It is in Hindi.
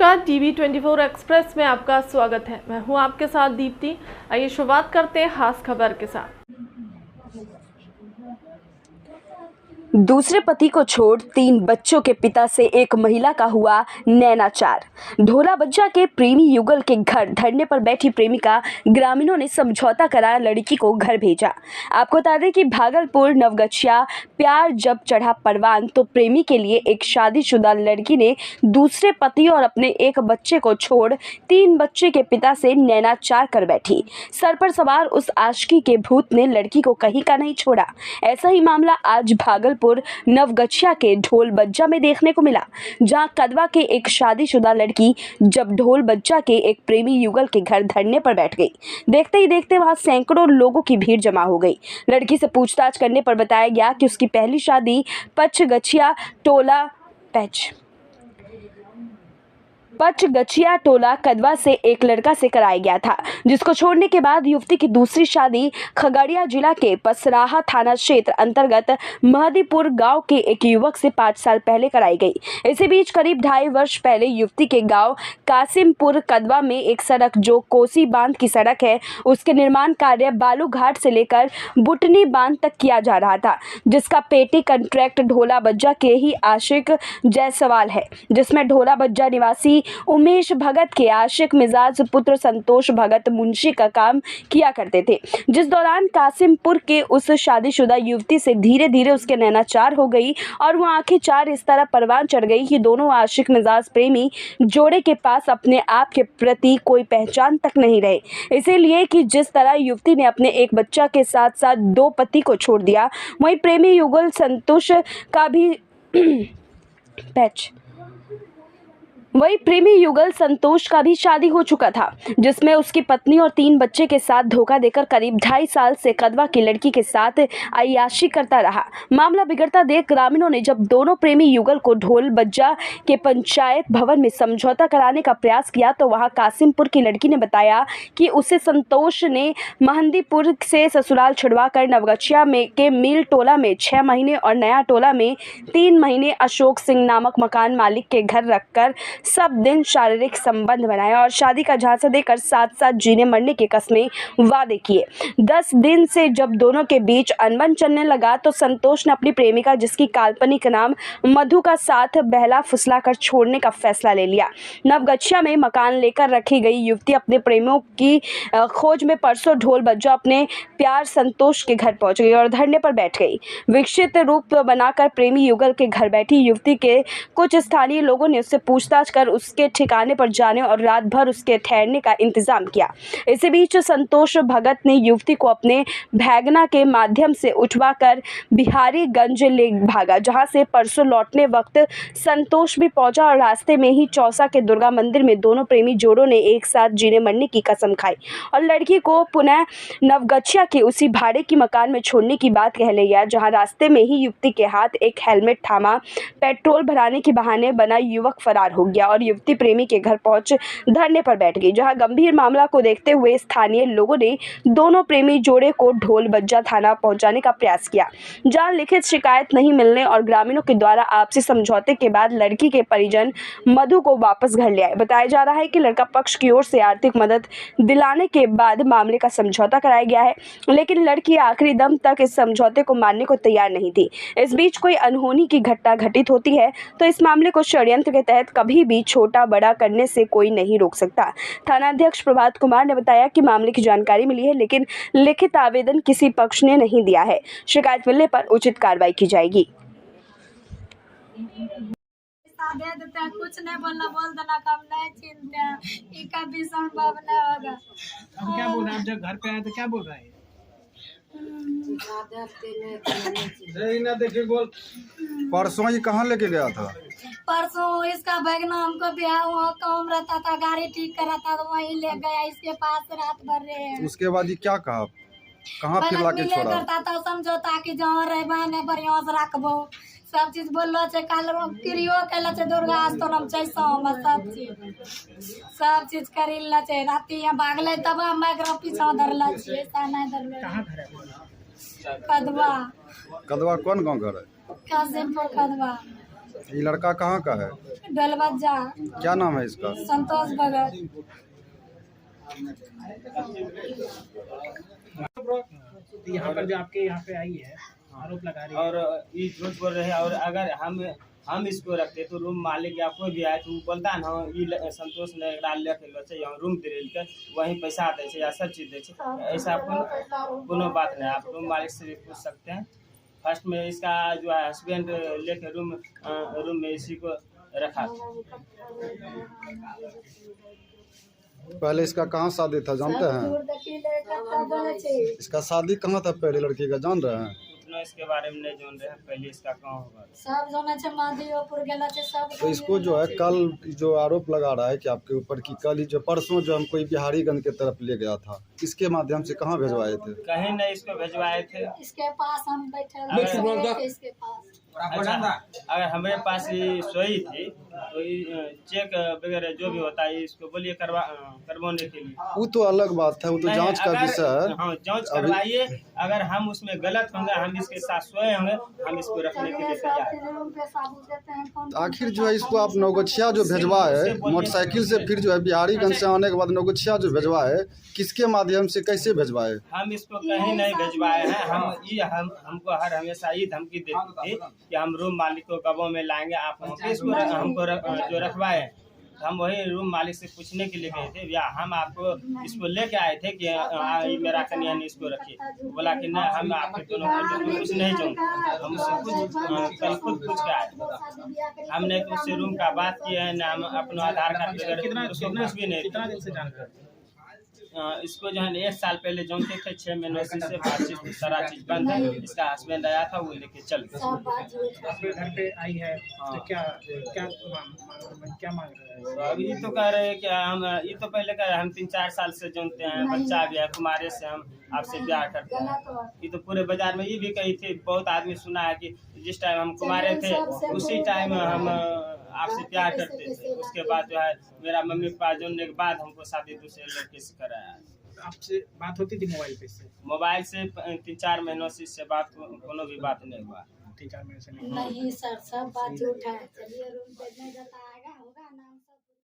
नमस्कार, टीवी 24 एक्सप्रेस में आपका स्वागत है। मैं हूं आपके साथ दीप्ति। आइए शुरुआत करते हैं खास खबर के साथ। दूसरे पति को छोड़ 3 बच्चों के पिता से एक महिला का हुआ नैनाचार। ढोलाबज्जा के प्रेमी युगल के घर धरने पर बैठी प्रेमिका ग्रामीणों ने समझौता करा लड़की को घर भेजा। आपको बता दें कि भागलपुर नवगछिया प्यार जब चढ़ा परवान तो प्रेमी के लिए एक शादीशुदा लड़की ने दूसरे पति और अपने एक बच्चे को छोड़ 3 बच्चे के पिता से नैनाचार कर बैठी। सर पर सवार उस आशिकी के भूत ने लड़की को कहीं का नहीं छोड़ा। ऐसा ही मामला आज भागलपुर नवगछिया के ढोलबज्जा में देखने को मिला, जहां कदवा के एक शादीशुदा लड़की जब ढोलबज्जा के एक प्रेमी युगल के घर धरने पर बैठ गई। देखते ही देखते वहां सैकड़ों लोगों की भीड़ जमा हो गई। लड़की से पूछताछ करने पर बताया गया कि उसकी पहली शादी पचगछिया टोला कदवा से एक लड़का से कराया गया था, जिसको छोड़ने के बाद युवती की दूसरी शादी खगड़िया जिला के पसराहा थाना क्षेत्र अंतर्गत महदीपुर गांव के एक युवक से 5 साल पहले कराई गई। इसी बीच करीब 2.5 वर्ष पहले युवती के गांव कासिमपुर कदवा में एक सड़क जो कोसी बांध की सड़क है, उसके निर्माण कार्य बालूघाट से लेकर बुटनी बांध तक किया जा रहा था, जिसका पेटी कंट्रैक्ट ढोलाबज्जा के ही आशिक जायसवाल है, जिसमें ढोलाबज्जा निवासी उमेश भगत के आशिक मिजाज पुत्र संतोष भगत मुंशी का काम किया करते थे। जिस दौरान कासिमपुर के उस शादीशुदा युवती से धीरे धीरे उसके नैनाचार हो गई और वो आंखें चार इस तरह परवान चढ़ गई कि दोनों आशिक मिजाज प्रेमी जोड़े के पास अपने आप के प्रति कोई पहचान तक नहीं रहे। इसीलिए कि जिस तरह युवती ने अपने एक बच्चा के साथ साथ 2 पति को छोड़ दिया, वहीं प्रेमी युगल संतोष का भी शादी हो चुका था, जिसमें उसकी पत्नी और 3 बच्चे के साथ धोखा देकर करीब 2.5 साल से कदवा की लड़की के साथ अय्याशी करता रहा। मामला बिगड़ता देख ग्रामीणों ने जब दोनों प्रेमी युगल को ढोलबज्जा के पंचायत भवन में समझौता कराने का प्रयास किया तो वहां कासिमपुर की लड़की ने बताया कि उसे संतोष ने महदीपुर से ससुराल छुड़वाकर नवगछिया के मिल टोला में 6 महीने और नया टोला में 3 महीने अशोक सिंह नामक मकान मालिक के घर रखकर सब दिन शारीरिक संबंध बनाया और शादी का झांसा देकर साथ साथ जीने मरने के कस्में वादे किए। 10 दिन से जब दोनों के बीच अनबन चलने लगा तो संतोष ने अपनी प्रेमिका, जिसकी काल्पनिक नाम मधु का साथ बहला फुसला कर छोड़ने का फैसला ले लिया। नवगछिया में मकान लेकर रखी गई युवती अपने प्रेमियों की खोज में परसों ढोलबज्जा अपने प्यार संतोष के घर पहुंच गई और धरने पर बैठ गई। विकसित रूप बनाकर प्रेमी युगल के घर बैठी युवती के कुछ स्थानीय लोगों ने उससे पूछताछ कर उसके ठिकाने पर जाने और रात भर उसके ठहरने का इंतजाम किया। इसी बीच संतोष भगत ने युवती को अपने भैगना के माध्यम से उठवाकर बिहारीगंज ले भागा, जहां से परसों लौटने वक्त संतोष भी पहुंचा और रास्ते में ही चौसा के दुर्गा मंदिर में दोनों प्रेमी जोड़ों ने एक साथ जीने मरने की कसम खाई और लड़की को पुनः नवगछिया के उसी भाड़े की मकान में छोड़ने की बात कह लिया, जहां रास्ते में ही युवती के हाथ एक हेलमेट थामा पेट्रोल भराने के बहाने बना युवक फरार हो गया और युवती प्रेमी के घर पहुंच धरने पर बैठ गई। जहां गंभीर मामला को देखते हुए स्थानीय लोगों ने दोनों प्रेमी जोड़े को ढोलबज्जा थाना पहुंचाने का प्रयास किया, जहां लिखित शिकायत नहीं मिलने और ग्रामीणों के द्वारा आपसी समझौते के बाद लड़की के परिजन मधु को वापस घर ले आए। बताया जा रहा है कि लड़का पक्ष की ओर से आर्थिक मदद दिलाने के बाद मामले का समझौता कराया गया है, लेकिन लड़की आखिरी दम तक इस समझौते को मानने को तैयार नहीं थी। इस बीच कोई अनहोनी की घटना घटित होती है तो इस मामले को षड्यंत्र के तहत कभी भी छोटा बड़ा करने से कोई नहीं रोक सकता। थानाध्यक्ष प्रभात कुमार ने बताया कि मामले की जानकारी मिली है, लेकिन लिखित आवेदन किसी पक्ष ने नहीं दिया है। शिकायत मिलने पर उचित कार्रवाई की जाएगी। दे देते हैं, कुछ नहीं बोलना, बोल देना कम नहीं चिनते हैं, इनका भी संभव नहीं होगा। हम क्या बोल रहे हैं? आप जब घर पे आए तो क्या बोल रहे हैं? देखिए बोल। परसों ये कहाँ लेके गया था? परसों इसका बैगना हमको बिहार वहाँ काम रहता था, गाड़ी ठीक करा था तो वहीं ले गया, इसके पास रात भर रहे। उसके बाद ये क्या कहा? कहाँ फिर लाके छोड़ा? करता था समझौता कि जहाँ रहबा ने बढ़िया से रखबो, सब चीज बोललो छे, काल क्रियो केला छे, दुर्गा आस्तोलम छे, सब चीज करिला छे। राती यहाँ भागले तब हम एकरा पीछा धरला छे, साना धरले। कहाँ घर है? कदवा। कदवा कौन गांव घर है? कासिमपुर कदवा। ये लड़का कहाँ का है? डलबज्जा। क्या नाम है इसका? संतोष भगत। तो यहाँ पर जो आपके यहाँ पे आई है आरोप लगा रही है और ये झूठ बोल रहे हैं। और अगर हम इसको रखते तो रूम मालिक या कोई भी आए तो वो बोलता है ना ये संतोष ने लेके रूम दे के वहीं पैसा दे या सब चीज़ दे। ऐसा कोनो बात नहीं, आप रूम मालिक से भी पूछ सकते हैं। फर्स्ट में इसका जो है हस्बैंड लेके रूम में इसी को रखा था। पहले इसका कहाँ शादी था जानते हैं? इसका शादी कहाँ था पहले लड़की का जान रहे हैं? उतना इसके बारे में नहीं जान रहे हैं, पहले इसका कहाँ होगा सब जाने छे माधीपुर गेला छे सब। तो इसको जो है कल जो आरोप लगा रहा है कि आपके ऊपर की कल ही जो परसों जो हमको बिहारीगंज के तरफ ले गया था, इसके माध्यम से कहाँ भिजवाए थे? कहीं नहीं इसको भिजवाए थे। इसके पास हम बैठे इसके पास। अच्छा, अगर हमारे पास ये सोई थी तो चेक वगैरह जो भी होता है इसको बोलिए करवाने के लिए। वो तो अलग बात है, वो तो जांच का विषय है। हाँ, जांच करवाइए। अगर हम उसमें गलत होंगे, हम इसके साथ सोए होंगे, हम इसको रखने के लिए तैयार हैं। आखिर जो है इसको आप नौगछिया जो भेजवा है मोटरसाइकिल से, फिर जो है बिहारीगंज से आने के बाद नौगछिया जो भेजवा है, किसके माध्यम से कैसे भेजवाए? हम इसको कहीं नहीं भेजवाए हैं। हमको हर हमेशा ये धमकी देती थी कि हम रूम मालिक को कबों में लाएंगे, आप हमको जो रखवाए। हम वही रूम मालिक से पूछने के लिए गए थे, या हम आपको इसको लेके आए थे कि मेरा कन्या ने इसको रखी। बोला कि नहीं, हम आपके दोनों को कुछ नहीं जानते, हम उससे कल खुद पूछ के आए। हमने तो उससे रूम का बात किया है ना, हम अपना आधार कार्ड वगैरह कुछ भी नहीं। कितना दिन से जानकर इसको जो है 1 साल पहले जानते थे, 6 महीनों से बातचीत सारा चीज बंद है। इसका हस्बैंड आया था, वो लेके चल गया। आपके घर पे आई है तो क्या मांग रहे हैं? तो अभी ये तो कह रहे हैं कि हम ये तो पहले कह रहे हैं हम 3-4 साल से जानते हैं, बच्चा भी है, कुमारे से हम आपसे प्यार करते हैं। ये तो पूरे बाजार में ये भी कही थी, बहुत आदमी सुना है कि जिस टाइम हम कुमारे थे उसी टाइम हम आपसे प्यार करते थे। उसके बाद जो है मेरा मम्मी पापा जानने के बाद हमको शादी दूसरे लड़के से कराया। आपसे बात होती थी मोबाइल पे से? मोबाइल से 3-4 महीनों से इससे बात कोनो भी बात नहीं हुआ। 3-4 महीने से नहीं सर, सब बात झूठ है। चलिए रूम पे नहीं जाता है।